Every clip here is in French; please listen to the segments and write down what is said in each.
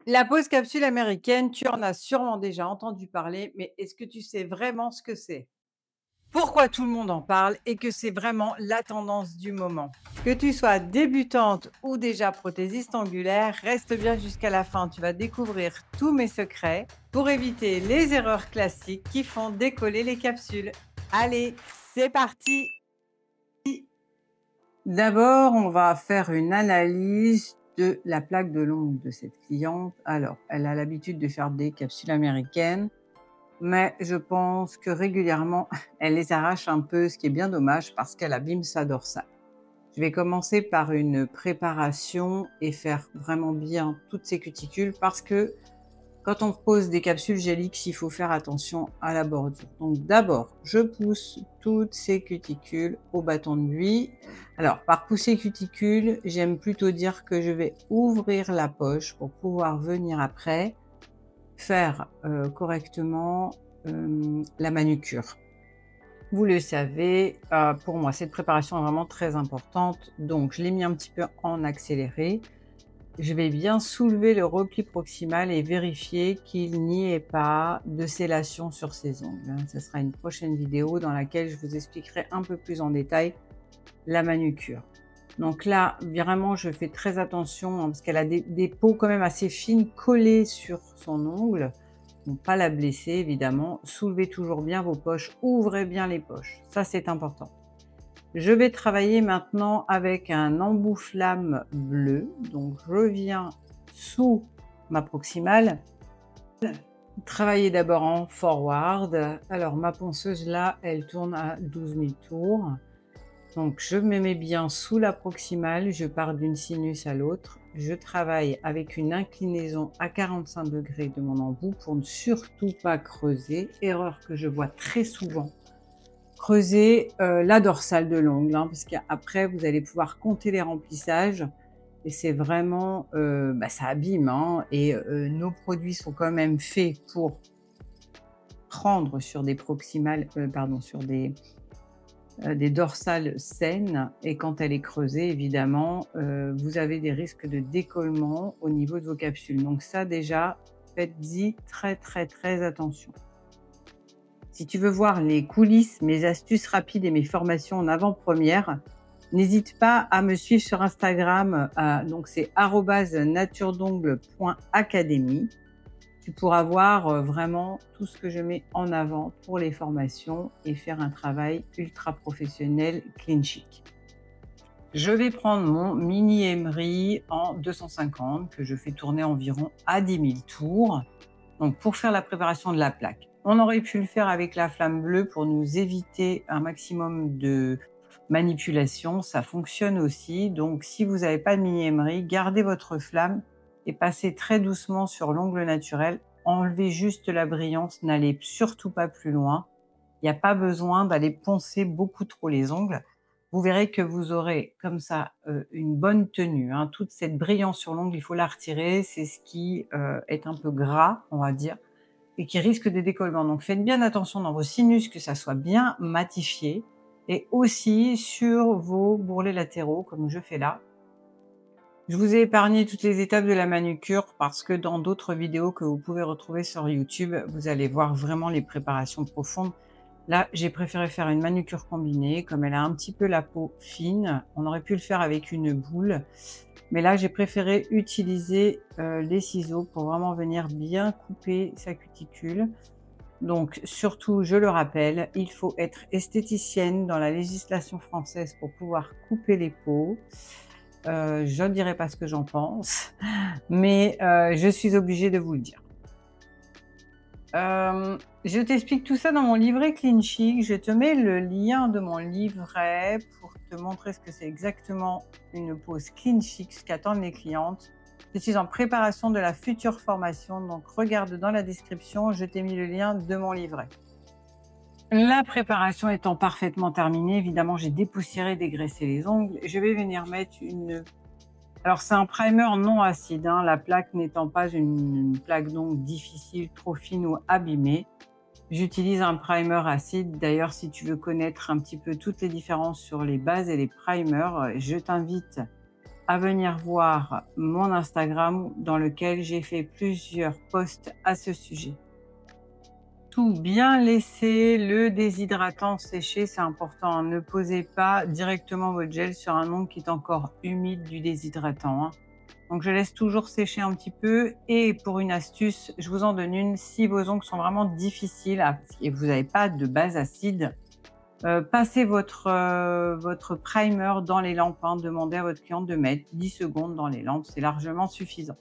La pause capsule américaine, tu en as sûrement déjà entendu parler, mais est-ce que tu sais vraiment ce que c'est? Pourquoi tout le monde en parle et que c'est vraiment la tendance du moment? Que tu sois débutante ou déjà prothésiste angulaire, reste bien jusqu'à la fin. Tu vas découvrir tous mes secrets pour éviter les erreurs classiques qui font décoller les capsules. Allez, c'est parti! D'abord, on va faire une analyse de la plaque de l'ongle de cette cliente. Alors, elle a l'habitude de faire des capsules américaines, mais je pense que régulièrement, elle les arrache un peu, ce qui est bien dommage parce qu'elle abîme sa dorsale. Je vais commencer par une préparation et faire vraiment bien toutes ces cuticules parce que quand on pose des capsules Gélix, il faut faire attention à la bordure. Donc d'abord, je pousse toutes ces cuticules au bâton de buis. Alors, par pousser cuticules, j'aime plutôt dire que je vais ouvrir la poche pour pouvoir venir après faire correctement la manucure. Vous le savez, pour moi, cette préparation est vraiment très importante. Donc, je l'ai mis un petit peu en accéléré. Je vais bien soulever le repli proximal et vérifier qu'il n'y ait pas de sellation sur ces ongles, hein. Ce sera une prochaine vidéo dans laquelle je vous expliquerai un peu plus en détail la manucure. Donc là, vraiment, je fais très attention, hein, parce qu'elle a des peaux quand même assez fines collées sur son ongle. Donc pas la blesser, évidemment. Soulevez toujours bien vos poches, ouvrez bien les poches. Ça, c'est important. Je vais travailler maintenant avec un embout flamme bleu. Donc, je viens sous ma proximale. Travailler d'abord en forward. Alors, ma ponceuse là, elle tourne à 12 000 tours. Donc, je me mets bien sous la proximale. Je pars d'une sinus à l'autre. Je travaille avec une inclinaison à 45 degrés de mon embout pour ne surtout pas creuser. Erreur que je vois très souvent. Creuser la dorsale de l'ongle, hein, parce qu'après, vous allez pouvoir compter les remplissages et c'est vraiment, ça abîme, hein, et nos produits sont quand même faits pour prendre sur des proximales, pardon, sur des dorsales saines et quand elle est creusée, évidemment, vous avez des risques de décollement au niveau de vos capsules. Donc ça déjà, faites-y très, très, très attention. Si tu veux voir les coulisses, mes astuces rapides et mes formations en avant-première, n'hésite pas à me suivre sur Instagram. Donc c'est @naturedongle.academy. Tu pourras voir vraiment tout ce que je mets en avant pour les formations et faire un travail ultra professionnel, clean chic. Je vais prendre mon mini emery en 250 que je fais tourner environ à 10 000 tours. Donc pour faire la préparation de la plaque. On aurait pu le faire avec la flamme bleue pour nous éviter un maximum de manipulation. Ça fonctionne aussi. Donc si vous n'avez pas de mini emery, gardez votre flamme et passez très doucement sur l'ongle naturel. Enlevez juste la brillance, n'allez surtout pas plus loin. Il n'y a pas besoin d'aller poncer beaucoup trop les ongles. Vous verrez que vous aurez comme ça une bonne tenue, hein. Toute cette brillance sur l'ongle, il faut la retirer. C'est ce qui est un peu gras, on va dire, et qui risque des décollements. Donc faites bien attention dans vos sinus que ça soit bien matifié et aussi sur vos bourrelets latéraux comme je fais là. Je vous ai épargné toutes les étapes de la manucure parce que dans d'autres vidéos que vous pouvez retrouver sur YouTube, vous allez voir vraiment les préparations profondes. Là, j'ai préféré faire une manucure combinée, comme elle a un petit peu la peau fine. On aurait pu le faire avec une boule, mais là, j'ai préféré utiliser les ciseaux pour vraiment venir bien couper sa cuticule. Donc, surtout, je le rappelle, il faut être esthéticienne dans la législation française pour pouvoir couper les peaux. Je ne dirai pas ce que j'en pense, mais je suis obligée de vous le dire. Je t'explique tout ça dans mon livret Clean Chic. Je te mets le lien de mon livret pour te montrer ce que c'est exactement une pose Clean Chic, ce qu'attendent les clientes. Je suis en préparation de la future formation, donc regarde dans la description, je t'ai mis le lien de mon livret. La préparation étant parfaitement terminée, évidemment, j'ai dépoussiéré, dégraissé les ongles. Je vais venir mettre une... Alors, c'est un primer non acide, hein, la plaque n'étant pas une plaque donc difficile, trop fine ou abîmée. J'utilise un primer acide. D'ailleurs, si tu veux connaître un petit peu toutes les différences sur les bases et les primers, je t'invite à venir voir mon Instagram dans lequel j'ai fait plusieurs posts à ce sujet. Tout bien laisser le déshydratant sécher, c'est important. Ne posez pas directement votre gel sur un ongle qui est encore humide du déshydratant, hein. Donc je laisse toujours sécher un petit peu et pour une astuce, je vous en donne une, si vos ongles sont vraiment difficiles et vous n'avez pas de base acide, passez votre primer dans les lampes, hein. Demandez à votre cliente de mettre 10 secondes dans les lampes, c'est largement suffisant.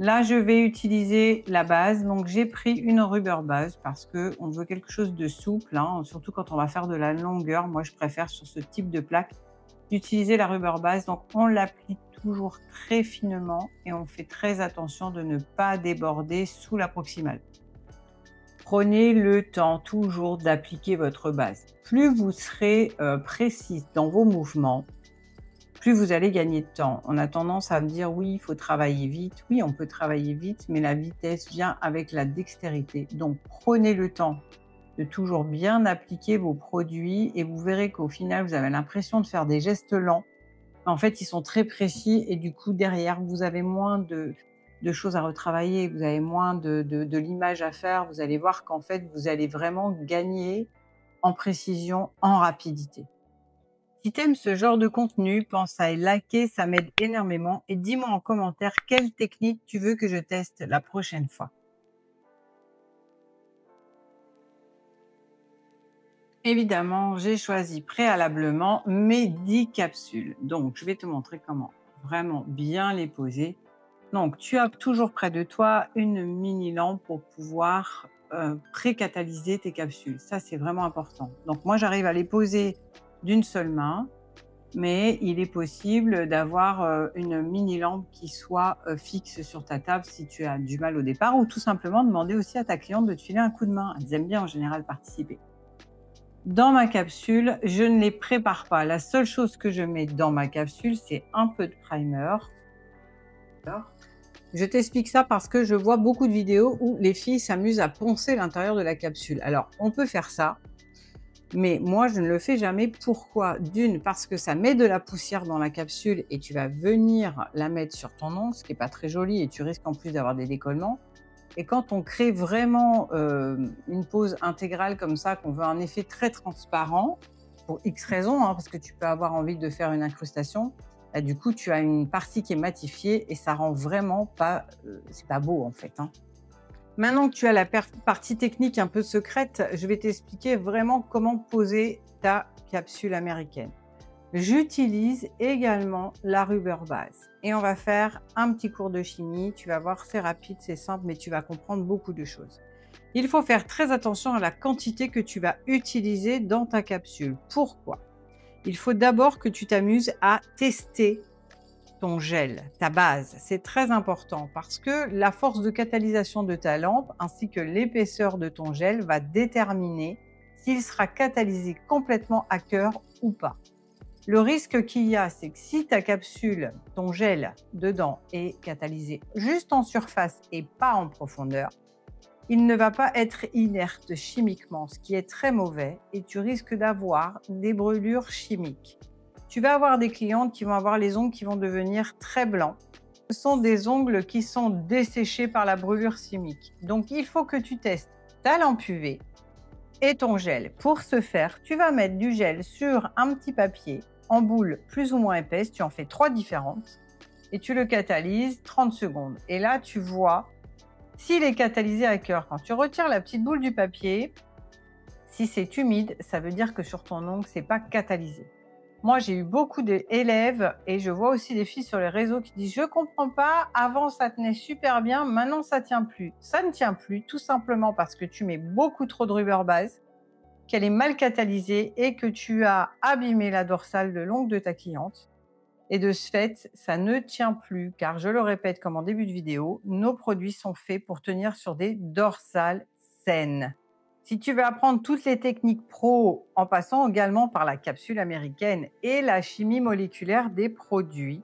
Là, je vais utiliser la base. Donc, j'ai pris une rubber base parce qu'on veut quelque chose de souple, hein, surtout quand on va faire de la longueur. Moi, je préfère sur ce type de plaque d'utiliser la rubber base. Donc, on l'applique toujours très finement et on fait très attention de ne pas déborder sous la proximale. Prenez le temps toujours d'appliquer votre base. Plus vous serez précise dans vos mouvements, plus vous allez gagner de temps. On a tendance à me dire oui, il faut travailler vite. Oui, on peut travailler vite, mais la vitesse vient avec la dextérité. Donc, prenez le temps de toujours bien appliquer vos produits et vous verrez qu'au final, vous avez l'impression de faire des gestes lents. En fait, ils sont très précis et du coup, derrière, vous avez moins de choses à retravailler, vous avez moins de l'image à faire. Vous allez voir qu'en fait, vous allez vraiment gagner en précision, en rapidité. Si tu aimes ce genre de contenu, pense à liker, ça m'aide énormément. Et dis-moi en commentaire quelle technique tu veux que je teste la prochaine fois. Évidemment, j'ai choisi préalablement mes 10 capsules. Donc, je vais te montrer comment vraiment bien les poser. Donc, tu as toujours près de toi une mini lampe pour pouvoir pré-catalyser tes capsules. Ça, c'est vraiment important. Donc, moi, j'arrive à les poser d'une seule main. Mais il est possible d'avoir une mini lampe qui soit fixe sur ta table si tu as du mal au départ ou tout simplement demander aussi à ta cliente de te filer un coup de main. Elles aiment bien en général participer. Dans ma capsule, je ne les prépare pas. La seule chose que je mets dans ma capsule, c'est un peu de primer. Je t'explique ça parce que je vois beaucoup de vidéos où les filles s'amusent à poncer l'intérieur de la capsule. Alors, on peut faire ça. Mais moi, je ne le fais jamais. Pourquoi? D'une, parce que ça met de la poussière dans la capsule et tu vas venir la mettre sur ton ongle, ce qui n'est pas très joli et tu risques en plus d'avoir des décollements. Et quand on crée vraiment une pose intégrale comme ça, qu'on veut un effet très transparent, pour X raisons, hein, parce que tu peux avoir envie de faire une incrustation, bah, du coup, tu as une partie qui est matifiée et ça rend vraiment pas, c'est pas beau en fait, hein. Maintenant que tu as la partie technique un peu secrète, je vais t'expliquer vraiment comment poser ta capsule américaine. J'utilise également la rubber base et on va faire un petit cours de chimie. Tu vas voir, c'est rapide, c'est simple, mais tu vas comprendre beaucoup de choses. Il faut faire très attention à la quantité que tu vas utiliser dans ta capsule. Pourquoi? Il faut d'abord que tu t'amuses à tester ton gel, ta base. C'est très important parce que la force de catalysation de ta lampe ainsi que l'épaisseur de ton gel va déterminer s'il sera catalysé complètement à cœur ou pas. Le risque qu'il y a, c'est que si ta capsule, ton gel dedans est catalysé juste en surface et pas en profondeur, il ne va pas être inerte chimiquement, ce qui est très mauvais et tu risques d'avoir des brûlures chimiques. Tu vas avoir des clientes qui vont avoir les ongles qui vont devenir très blancs. Ce sont des ongles qui sont desséchés par la brûlure chimique. Donc, il faut que tu testes ta lampe UV et ton gel. Pour ce faire, tu vas mettre du gel sur un petit papier en boule plus ou moins épaisse. Tu en fais 3 différentes et tu le catalyses 30 secondes. Et là, tu vois s'il est catalysé à cœur. Quand tu retires la petite boule du papier, si c'est humide, ça veut dire que sur ton ongle, ce n'est pas catalysé. Moi, j'ai eu beaucoup d'élèves et je vois aussi des filles sur les réseaux qui disent « Je ne comprends pas, avant ça tenait super bien, maintenant ça ne tient plus ». Ça ne tient plus tout simplement parce que tu mets beaucoup trop de rubber base, qu'elle est mal catalysée et que tu as abîmé la dorsale de l'ongle de ta cliente. Et de ce fait, ça ne tient plus car, je le répète comme en début de vidéo, nos produits sont faits pour tenir sur des dorsales saines. Si tu veux apprendre toutes les techniques pro en passant également par la capsule américaine et la chimie moléculaire des produits,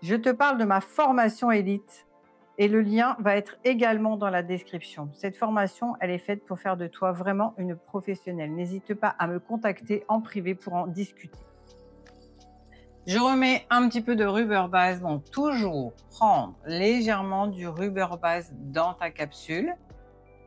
je te parle de ma formation élite et le lien va être également dans la description. Cette formation, elle est faite pour faire de toi vraiment une professionnelle. N'hésite pas à me contacter en privé pour en discuter. Je remets un petit peu de Rubber Base, donc toujours prendre légèrement du Rubber Base dans ta capsule.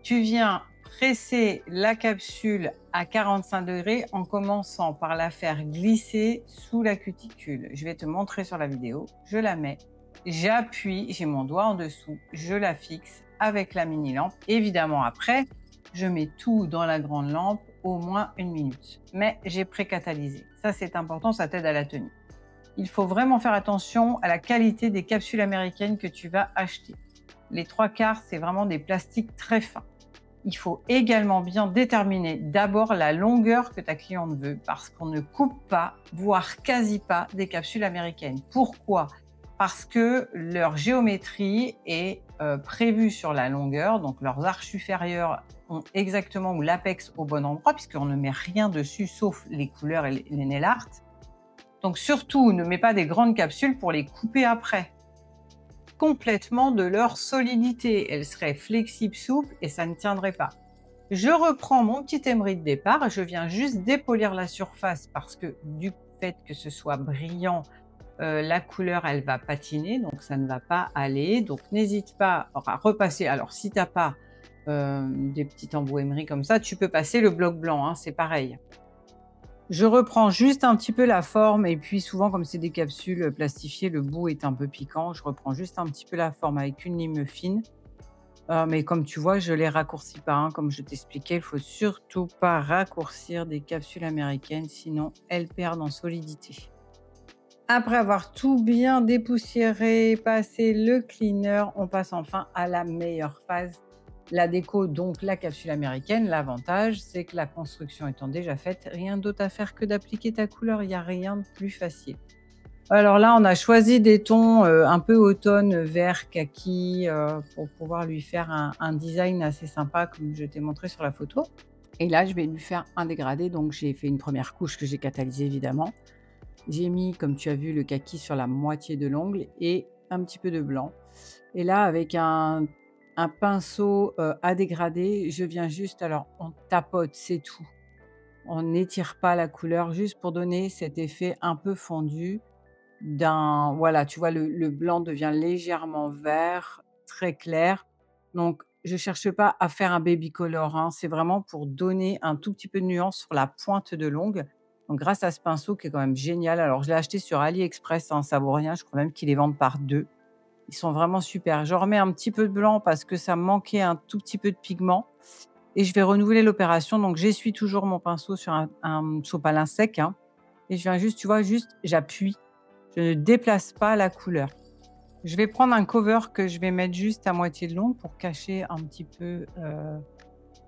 Tu viens presser la capsule à 45 degrés en commençant par la faire glisser sous la cuticule. Je vais te montrer sur la vidéo. Je la mets, j'appuie, j'ai mon doigt en dessous, je la fixe avec la mini lampe. Évidemment après, je mets tout dans la grande lampe au moins 1 minute. Mais j'ai pré-catalysé. Ça c'est important, ça t'aide à la tenue. Il faut vraiment faire attention à la qualité des capsules américaines que tu vas acheter. Les 3/4, c'est vraiment des plastiques très fins. Il faut également bien déterminer d'abord la longueur que ta cliente veut parce qu'on ne coupe pas, voire quasi pas, des capsules américaines. Pourquoi? Parce que leur géométrie est prévue sur la longueur, donc leurs arches supérieures ont exactement ou l'apex au bon endroit puisqu'on ne met rien dessus sauf les couleurs et les nail art. Donc surtout, ne mets pas des grandes capsules pour les couper après. Complètement de leur solidité. Elles seraient flexibles, souples et ça ne tiendrait pas. Je reprends mon petit emery de départ. Je viens juste dépolir la surface parce que du fait que ce soit brillant, la couleur, elle va patiner, donc ça ne va pas aller. Donc n'hésite pas à repasser. Alors si tu n'as pas des petits embouts emery comme ça, tu peux passer le bloc blanc, hein, c'est pareil. Je reprends juste un petit peu la forme et puis souvent comme c'est des capsules plastifiées, le bout est un peu piquant. Je reprends juste un petit peu la forme avec une lime fine. Mais comme tu vois, je les raccourcis pas, hein. Comme je t'expliquais, il faut surtout pas raccourcir des capsules américaines, sinon elles perdent en solidité. Après avoir tout bien dépoussiéré, passé le cleaner, on passe enfin à la meilleure phase, la déco, donc la capsule américaine. L'avantage, c'est que la construction étant déjà faite, rien d'autre à faire que d'appliquer ta couleur. Il n'y a rien de plus facile. Alors là, on a choisi des tons un peu automne, vert, kaki, pour pouvoir lui faire un design assez sympa, comme je t'ai montré sur la photo. Et là, je vais lui faire un dégradé. Donc, j'ai fait une première couche que j'ai catalysée, évidemment. J'ai mis, comme tu as vu, le kaki sur la moitié de l'ongle et un petit peu de blanc. Et là, avec un pinceau à dégrader, je viens juste, alors on tapote, c'est tout. On n'étire pas la couleur, juste pour donner cet effet un peu fondu voilà, tu vois, le blanc devient légèrement vert, très clair. Donc, je cherche pas à faire un baby color, hein. C'est vraiment pour donner un tout petit peu de nuance sur la pointe de l'ongle. Donc, grâce à ce pinceau qui est quand même génial. Alors, je l'ai acheté sur AliExpress, hein, ça vaut rien. Je crois même qu'ils les vendent par 2. Ils sont vraiment super. Je remets un petit peu de blanc parce que ça me manquait un tout petit peu de pigment et je vais renouveler l'opération. Donc, j'essuie toujours mon pinceau sur un sopalin sec, hein, et je viens juste, tu vois, juste j'appuie. Je ne déplace pas la couleur. Je vais prendre un cover que je vais mettre juste à moitié de l'ongle pour cacher un petit peu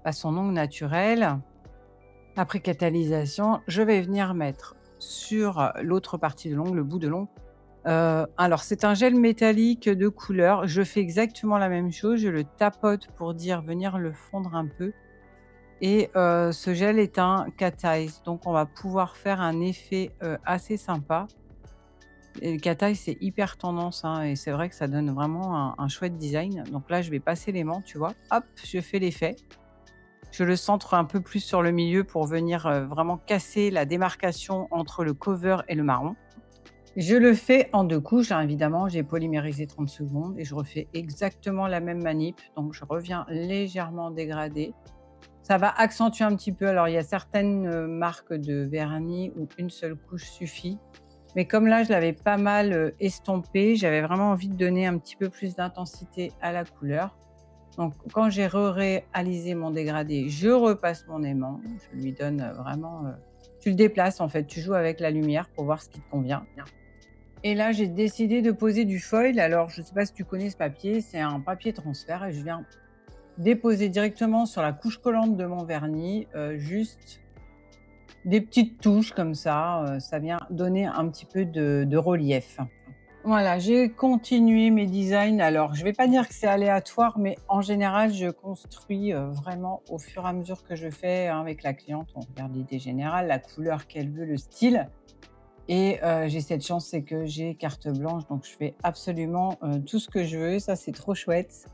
son ongle naturel. Après catalysation, je vais venir mettre sur l'autre partie de l'ongle, le bout de l'ongle. Alors, c'est un gel métallique de couleur. Je fais exactement la même chose. Je le tapote pour venir le fondre un peu. Et ce gel est un cat eyes. Donc, on va pouvoir faire un effet assez sympa. Et le cat eye, c'est hyper tendance, hein, et c'est vrai que ça donne vraiment un chouette design. Donc là, je vais passer l'aimant, tu vois. Hop, je fais l'effet. Je le centre un peu plus sur le milieu pour venir vraiment casser la démarcation entre le cover et le marron. Je le fais en 2 couches, hein, évidemment. J'ai polymérisé 30 secondes et je refais exactement la même manip. Donc, je reviens légèrement dégrader. Ça va accentuer un petit peu. Alors, il y a certaines marques de vernis où une seule couche suffit. Mais comme là, je l'avais pas mal estompé, j'avais vraiment envie de donner un petit peu plus d'intensité à la couleur. Donc, quand j'ai réalisé mon dégradé, je repasse mon aimant. Je lui donne vraiment... tu le déplaces en fait, tu joues avec la lumière pour voir ce qui te convient. Et là, j'ai décidé de poser du foil. Alors, je ne sais pas si tu connais ce papier, c'est un papier transfert et je viens déposer directement sur la couche collante de mon vernis, juste des petites touches comme ça. Ça vient donner un petit peu de relief. Voilà, j'ai continué mes designs. Alors, je ne vais pas dire que c'est aléatoire, mais en général, je construis vraiment au fur et à mesure que je fais, hein, avec la cliente. On regarde l'idée générale, la couleur qu'elle veut, le style. Et j'ai cette chance, c'est que j'ai carte blanche, donc je fais absolument tout ce que je veux. Ça, c'est trop chouette.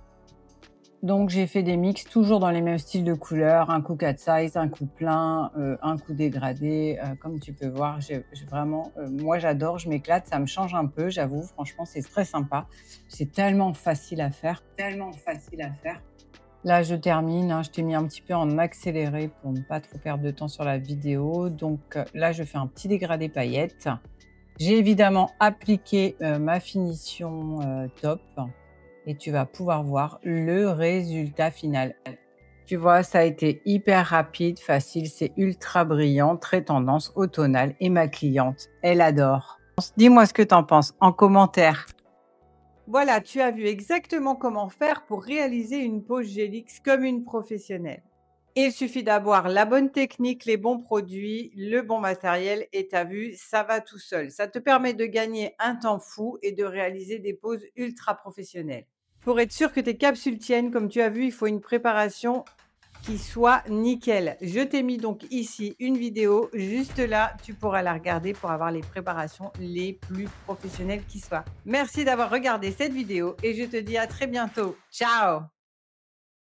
Donc j'ai fait des mix toujours dans les mêmes styles de couleurs, un coup cat size, un coup plein, un coup dégradé, comme tu peux voir, j'ai vraiment, moi j'adore, je m'éclate, ça me change un peu, j'avoue, franchement c'est très sympa. C'est tellement facile à faire, tellement facile à faire. Là je termine, hein, je t'ai mis un petit peu en accéléré pour ne pas trop perdre de temps sur la vidéo. Donc, là je fais un petit dégradé paillettes. J'ai évidemment appliqué, ma finition, top, et tu vas pouvoir voir le résultat final. Tu vois, ça a été hyper rapide, facile, c'est ultra brillant, très tendance, automnal, et ma cliente, elle adore. Dis-moi ce que tu en penses en commentaire. Voilà, tu as vu exactement comment faire pour réaliser une pose Gélix comme une professionnelle. Il suffit d'avoir la bonne technique, les bons produits, le bon matériel et tu as vu, ça va tout seul. Ça te permet de gagner un temps fou et de réaliser des poses ultra professionnelles. Pour être sûr que tes capsules tiennent, comme tu as vu, il faut une préparation qui soit nickel. Je t'ai mis donc ici une vidéo, juste là, tu pourras la regarder pour avoir les préparations les plus professionnelles qui soient. Merci d'avoir regardé cette vidéo et je te dis à très bientôt. Ciao!